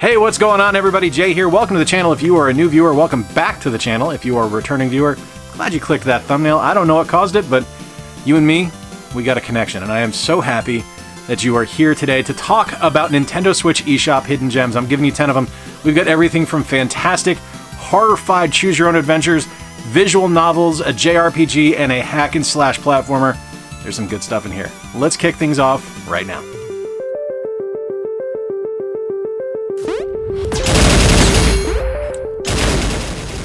Hey, what's going on, everybody? Jay here. Welcome to the channel if you are a new viewer. Welcome back to the channel if you are a returning viewer. Glad you clicked that thumbnail. I don't know what caused it, but you and me, we got a connection, and I am so happy that you are here today to talk about Nintendo Switch eShop hidden gems. I'm giving you 10 of them. We've got everything from fantastic, horrified choose-your-own-adventures, visual novels, a JRPG, and a hack-and-slash platformer. There's some good stuff in here. Let's kick things off right now.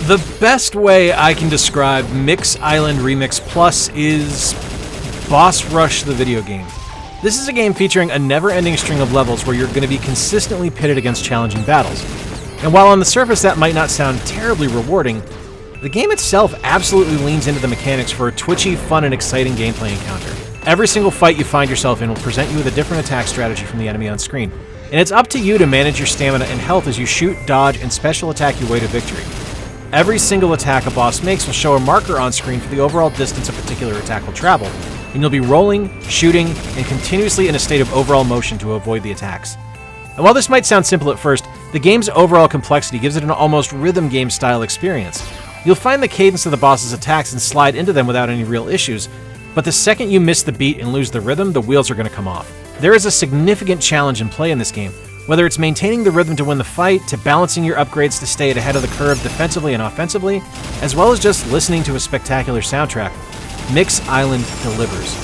The best way I can describe Mix Island Remix Plus is Boss Rush the video game. This is a game featuring a never-ending string of levels where you're going to be consistently pitted against challenging battles. And while on the surface that might not sound terribly rewarding, the game itself absolutely leans into the mechanics for a twitchy, fun, and exciting gameplay encounter. Every single fight you find yourself in will present you with a different attack strategy from the enemy on screen, and it's up to you to manage your stamina and health as you shoot, dodge, and special attack your way to victory. Every single attack a boss makes will show a marker on screen for the overall distance a particular attack will travel, and you'll be rolling, shooting, and continuously in a state of overall motion to avoid the attacks. And while this might sound simple at first, the game's overall complexity gives it an almost rhythm game style experience. You'll find the cadence of the boss's attacks and slide into them without any real issues, but the second you miss the beat and lose the rhythm, the wheels are going to come off. There is a significant challenge in play in this game, whether it's maintaining the rhythm to win the fight, to balancing your upgrades to stay ahead of the curve defensively and offensively, as well as just listening to a spectacular soundtrack. Mix Island delivers.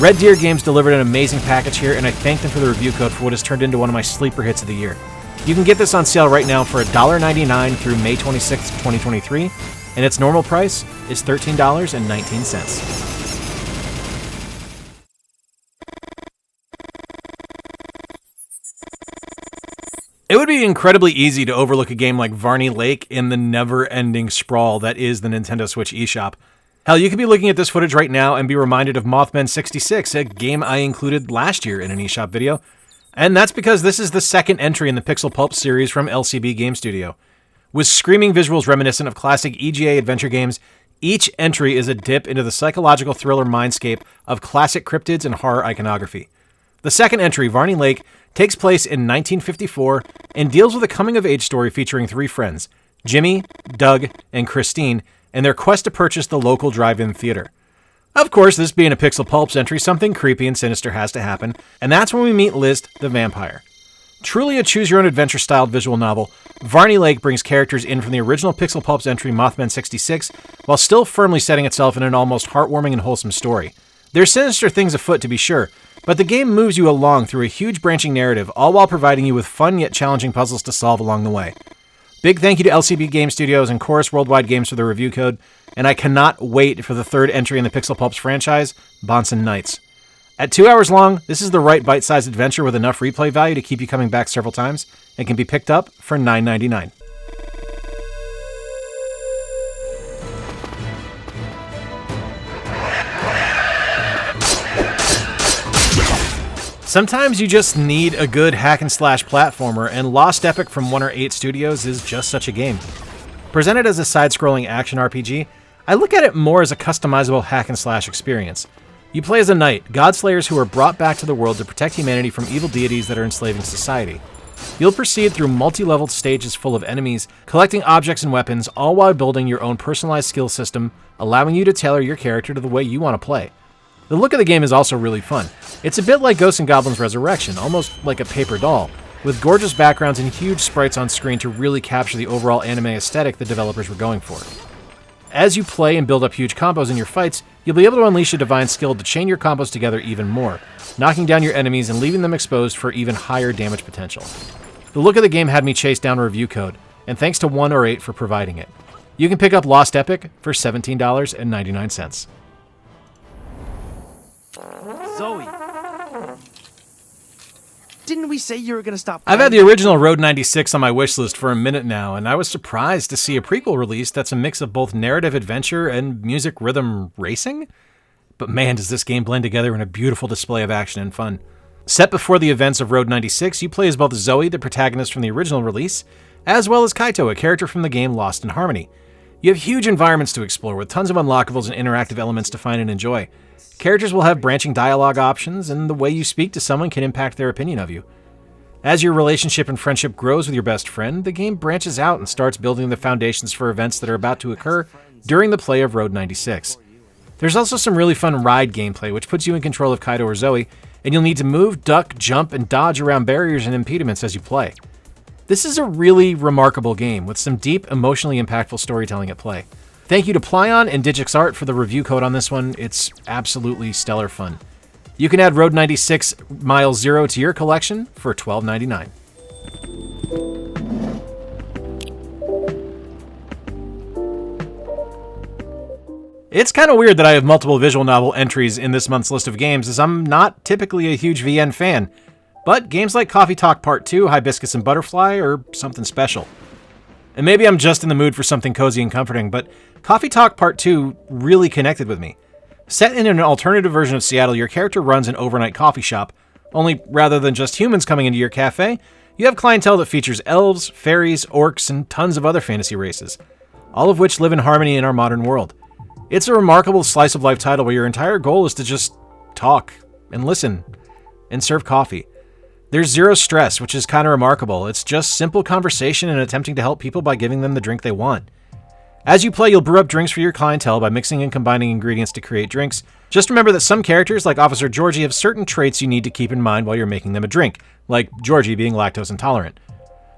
Red Deer Games delivered an amazing package here, and I thank them for the review code for what has turned into one of my sleeper hits of the year. You can get this on sale right now for $1.99 through May 26, 2023, and its normal price is $13.19. It would be incredibly easy to overlook a game like Varney Lake in the never-ending sprawl that is the Nintendo Switch eShop. Hell, you could be looking at this footage right now and be reminded of Mothman 66, a game I included last year in an eShop video. And that's because this is the second entry in the Pixel Pulp series from LCB Game Studio. With screaming visuals reminiscent of classic EGA adventure games, each entry is a dip into the psychological thriller mindscape of classic cryptids and horror iconography. The second entry, Varney Lake, takes place in 1954 and deals with a coming-of-age story featuring three friends, Jimmy, Doug, and Christine, and their quest to purchase the local drive-in theater. Of course, this being a Pixel Pulps entry, something creepy and sinister has to happen, and that's when we meet List the vampire. Truly a choose-your-own-adventure styled visual novel, Varney Lake brings characters in from the original Pixel Pulps entry Mothman 66, while still firmly setting itself in an almost heartwarming and wholesome story. There's sinister things afoot, to be sure, but the game moves you along through a huge branching narrative, all while providing you with fun yet challenging puzzles to solve along the way. Big thank you to LCB Game Studios and Chorus Worldwide Games for the review code, and I cannot wait for the third entry in the Pixel Pulps franchise, Bonson Knights. At 2 hours long, this is the right bite-sized adventure with enough replay value to keep you coming back several times, and can be picked up for $9.99. Sometimes you just need a good hack-and-slash platformer, and Lost Epic from 1or8 Studios is just such a game. Presented as a side-scrolling action RPG, I look at it more as a customizable hack-and-slash experience. You play as a knight, godslayers who are brought back to the world to protect humanity from evil deities that are enslaving society. You'll proceed through multi-leveled stages full of enemies, collecting objects and weapons, all while building your own personalized skill system, allowing you to tailor your character to the way you want to play. The look of the game is also really fun. It's a bit like Ghosts 'n Goblins Resurrection, almost like a paper doll, with gorgeous backgrounds and huge sprites on screen to really capture the overall anime aesthetic the developers were going for. As you play and build up huge combos in your fights, you'll be able to unleash a divine skill to chain your combos together even more, knocking down your enemies and leaving them exposed for even higher damage potential. The look of the game had me chase down a review code, and thanks to 1or8 for providing it. You can pick up Lost Epic for $17.99. Zoe. Didn't we say you were going to stop? I've had the original Road 96 on my wish list for a minute now, and I was surprised to see a prequel release that's a mix of both narrative adventure and music rhythm racing. But man, does this game blend together in a beautiful display of action and fun. Set before the events of Road 96, you play as both Zoe, the protagonist from the original release, as well as Kaito, a character from the game Lost in Harmony. You have huge environments to explore with tons of unlockables and interactive elements to find and enjoy. Characters will have branching dialogue options, and the way you speak to someone can impact their opinion of you. As your relationship and friendship grows with your best friend, the game branches out and starts building the foundations for events that are about to occur during the play of Road 96. There's also some really fun ride gameplay, which puts you in control of Kaido or Zoe, and you'll need to move, duck, jump, and dodge around barriers and impediments as you play. This is a really remarkable game with some deep, emotionally impactful storytelling at play. Thank you to Plyon and Digix Art for the review code on this one. It's absolutely stellar fun. You can add Road 96 Mile Zero to your collection for $12.99. It's kind of weird that I have multiple visual novel entries in this month's list of games, as I'm not typically a huge VN fan. But games like Coffee Talk Part 2, Hibiscus and Butterfly are something special. And maybe I'm just in the mood for something cozy and comforting, but Coffee Talk Part 2 really connected with me. Set in an alternative version of Seattle, your character runs an overnight coffee shop, only rather than just humans coming into your cafe, you have clientele that features elves, fairies, orcs, and tons of other fantasy races, all of which live in harmony in our modern world. It's a remarkable slice-of-life title where your entire goal is to just talk and listen and serve coffee. There's zero stress, which is kind of remarkable. It's just simple conversation and attempting to help people by giving them the drink they want. As you play, you'll brew up drinks for your clientele by mixing and combining ingredients to create drinks. Just remember that some characters, like Officer Georgie, have certain traits you need to keep in mind while you're making them a drink, like Georgie being lactose intolerant.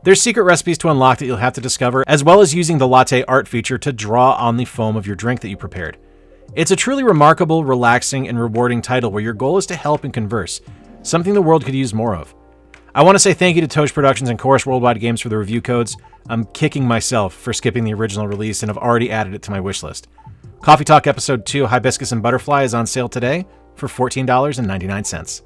There's secret recipes to unlock that you'll have to discover, as well as using the latte art feature to draw on the foam of your drink that you prepared. It's a truly remarkable, relaxing, and rewarding title where your goal is to help and converse, something the world could use more of. I want to say thank you to Tosh Productions and Chorus Worldwide Games for the review codes. I'm kicking myself for skipping the original release and have already added it to my wishlist. Coffee Talk Episode 2, Hibiscus and Butterfly is on sale today for $14.99.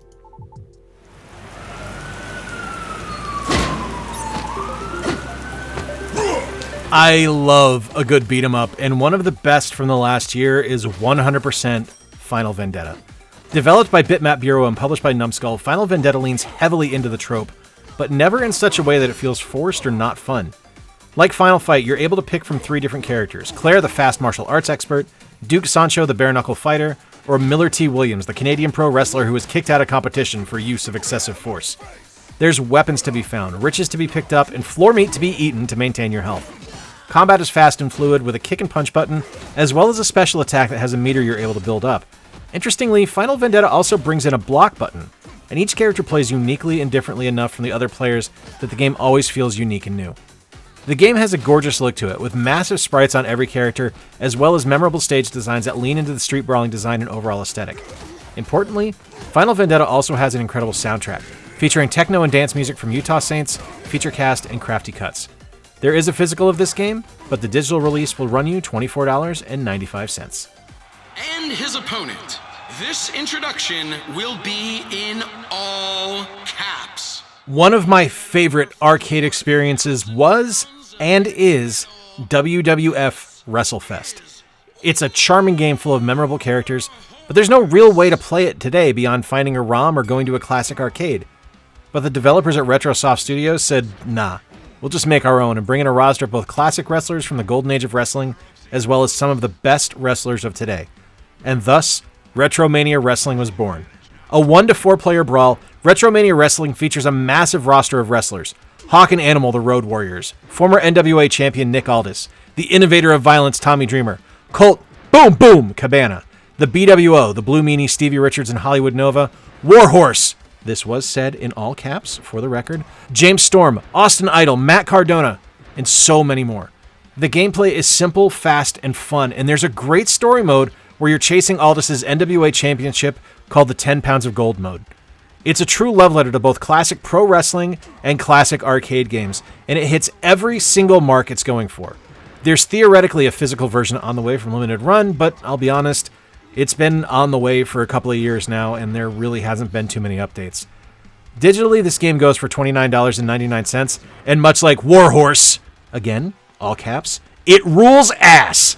I love a good beat 'em up, and one of the best from the last year is 100% Final Vendetta. Developed by Bitmap Bureau and published by Numbskull, Final Vendetta leans heavily into the trope, but never in such a way that it feels forced or not fun. Like Final Fight, you're able to pick from 3 different characters: Claire, the fast martial arts expert, Duke Sancho, the bare-knuckle fighter, or Miller T. Williams, the Canadian pro wrestler who was kicked out of competition for use of excessive force. There's weapons to be found, riches to be picked up, and floor meat to be eaten to maintain your health. Combat is fast and fluid with a kick and punch button, as well as a special attack that has a meter you're able to build up. Interestingly, Final Vendetta also brings in a block button, and each character plays uniquely and differently enough from the other players that the game always feels unique and new. The game has a gorgeous look to it, with massive sprites on every character, as well as memorable stage designs that lean into the street brawling design and overall aesthetic. Importantly, Final Vendetta also has an incredible soundtrack, featuring techno and dance music from Utah Saints, Feature Cast, and Crafty Cuts. There is a physical of this game, but the digital release will run you $24.95. And his opponent. This introduction will be in all caps. One of my favorite arcade experiences was and is WWF WrestleFest. It's a charming game full of memorable characters, but there's no real way to play it today beyond finding a ROM or going to a classic arcade. But the developers at Retrosoft Studios said, nah, we'll just make our own and bring in a roster of both classic wrestlers from the golden age of wrestling, as well as some of the best wrestlers of today. And thus, Retromania Wrestling was born. A 1-to-4 player brawl, Retromania Wrestling features a massive roster of wrestlers: Hawk and Animal, the Road Warriors; former NWA champion Nick Aldis; the innovator of violence Tommy Dreamer; Colt Boom Boom Cabana; the BWO, the Blue Meanie Stevie Richards and Hollywood Nova; Warhorse, this was said in all caps for the record, James Storm, Austin Idol, Matt Cardona, and so many more. The gameplay is simple, fast, and fun, and there's a great story mode where you're chasing Aldis's NWA championship called the 10 Pounds of Gold mode. It's a true love letter to both classic pro wrestling and classic arcade games, and it hits every single mark it's going for. There's theoretically a physical version on the way from Limited Run, but I'll be honest, it's been on the way for a couple of years now, and there really hasn't been too many updates. Digitally, this game goes for $29.99, and much like Warhorse, again, all caps, it rules ass!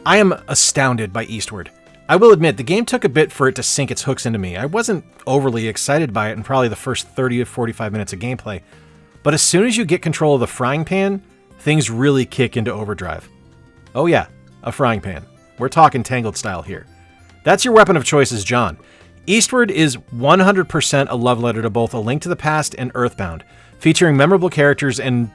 I am astounded by Eastward. I will admit, the game took a bit for it to sink its hooks into me. I wasn't overly excited by it in probably the first 30 to 45 minutes of gameplay, but as soon as you get control of the frying pan, things really kick into overdrive. Oh yeah, a frying pan. We're talking Tangled style here. That's your weapon of choice as John. Eastward is 100% a love letter to both A Link to the Past and Earthbound, featuring memorable characters and,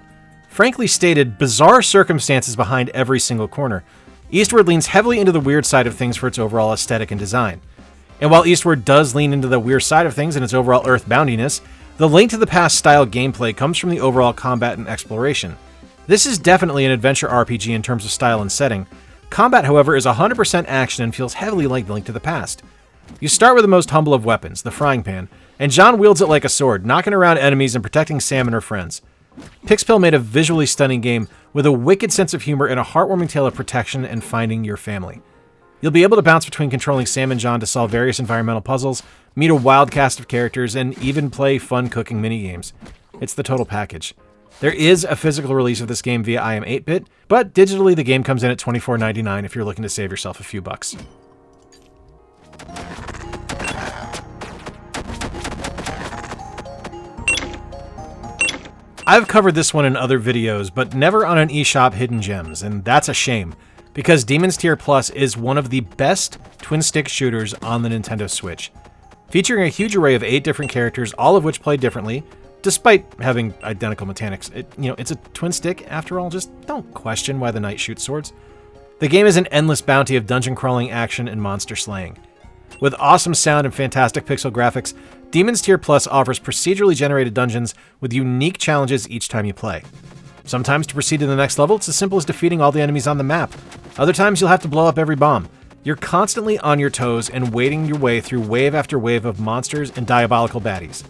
frankly stated, bizarre circumstances behind every single corner. Eastward leans heavily into the weird side of things for its overall aesthetic and design. And while Eastward does lean into the weird side of things and its overall Earthboundiness, the Link to the Past style gameplay comes from the overall combat and exploration. This is definitely an adventure RPG in terms of style and setting. Combat, however, is 100% action and feels heavily like The Link to the Past. You start with the most humble of weapons, the frying pan, and John wields it like a sword, knocking around enemies and protecting Sam and her friends. Pixpill made a visually stunning game with a wicked sense of humor and a heartwarming tale of protection and finding your family. You'll be able to bounce between controlling Sam and John to solve various environmental puzzles, meet a wild cast of characters, and even play fun cooking minigames. It's the total package. There is a physical release of this game via IM8-bit, but digitally the game comes in at $24.99 if you're looking to save yourself a few bucks. I've covered this one in other videos, but never on an eShop Hidden Gems, and that's a shame, because Demon's Tier Plus is one of the best twin-stick shooters on the Nintendo Switch. Featuring a huge array of 8 different characters, all of which play differently, despite having identical mechanics. It's a twin-stick, after all, just don't question why the knight shoots swords. The game is an endless bounty of dungeon-crawling action and monster slaying. With awesome sound and fantastic pixel graphics, Demon's Tier Plus offers procedurally generated dungeons with unique challenges each time you play. Sometimes to proceed to the next level, it's as simple as defeating all the enemies on the map. Other times you'll have to blow up every bomb. You're constantly on your toes and wading your way through wave after wave of monsters and diabolical baddies.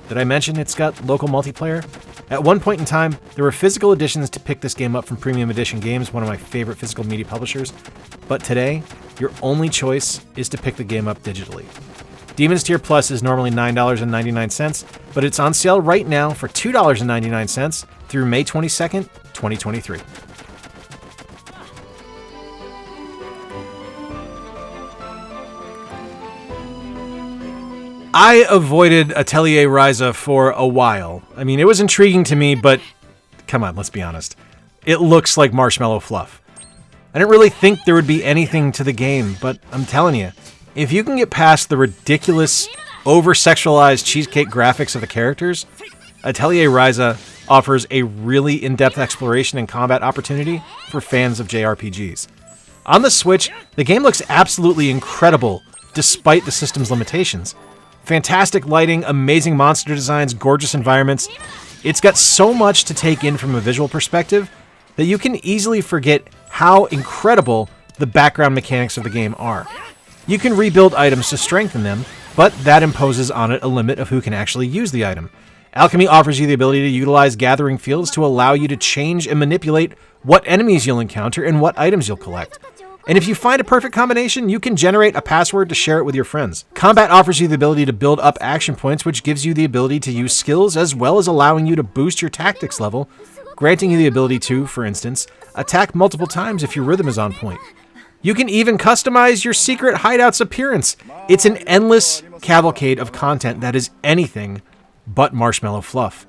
Did I mention it's got local multiplayer? At one point in time, there were physical editions to pick this game up from Premium Edition Games, one of my favorite physical media publishers. But today, your only choice is to pick the game up digitally. Demon's Tier Plus is normally $9.99, but it's on sale right now for $2.99 through May 22nd, 2023. I avoided Atelier Ryza for a while. I mean, it was intriguing to me, but come on, let's be honest. It looks like Marshmallow Fluff. I didn't really think there would be anything to the game, but I'm telling you, if you can get past the ridiculous, over-sexualized cheesecake graphics of the characters, Atelier Ryza offers a really in-depth exploration and combat opportunity for fans of JRPGs. On the Switch, the game looks absolutely incredible, despite the system's limitations. Fantastic lighting, amazing monster designs, gorgeous environments. It's got so much to take in from a visual perspective that you can easily forget how incredible the background mechanics of the game are. You can rebuild items to strengthen them, but that imposes on it a limit of who can actually use the item. Alchemy offers you the ability to utilize gathering fields to allow you to change and manipulate what enemies you'll encounter and what items you'll collect. And if you find a perfect combination, you can generate a password to share it with your friends. Combat offers you the ability to build up action points, which gives you the ability to use skills as well as allowing you to boost your tactics level, granting you the ability to, for instance, attack multiple times if your rhythm is on point. You can even customize your secret hideout's appearance. It's an endless cavalcade of content that is anything but Marshmallow Fluff.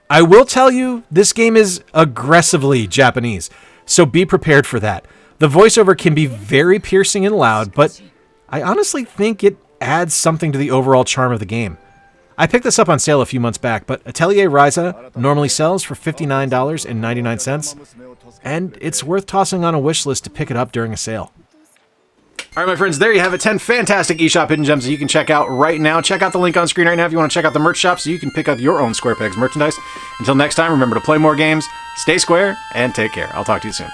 I will tell you, this game is aggressively Japanese, so be prepared for that. The voiceover can be very piercing and loud, but I honestly think it adds something to the overall charm of the game. I picked this up on sale a few months back, but Atelier Ryza normally sells for $59.99, and it's worth tossing on a wish list to pick it up during a sale. All right, my friends, there you have it. 10 fantastic eShop hidden gems that you can check out right now. Check out the link on screen right now if you want to check out the merch shop so you can pick up your own Square Pegs merchandise. Until next time, remember to play more games, stay square, and take care. I'll talk to you soon.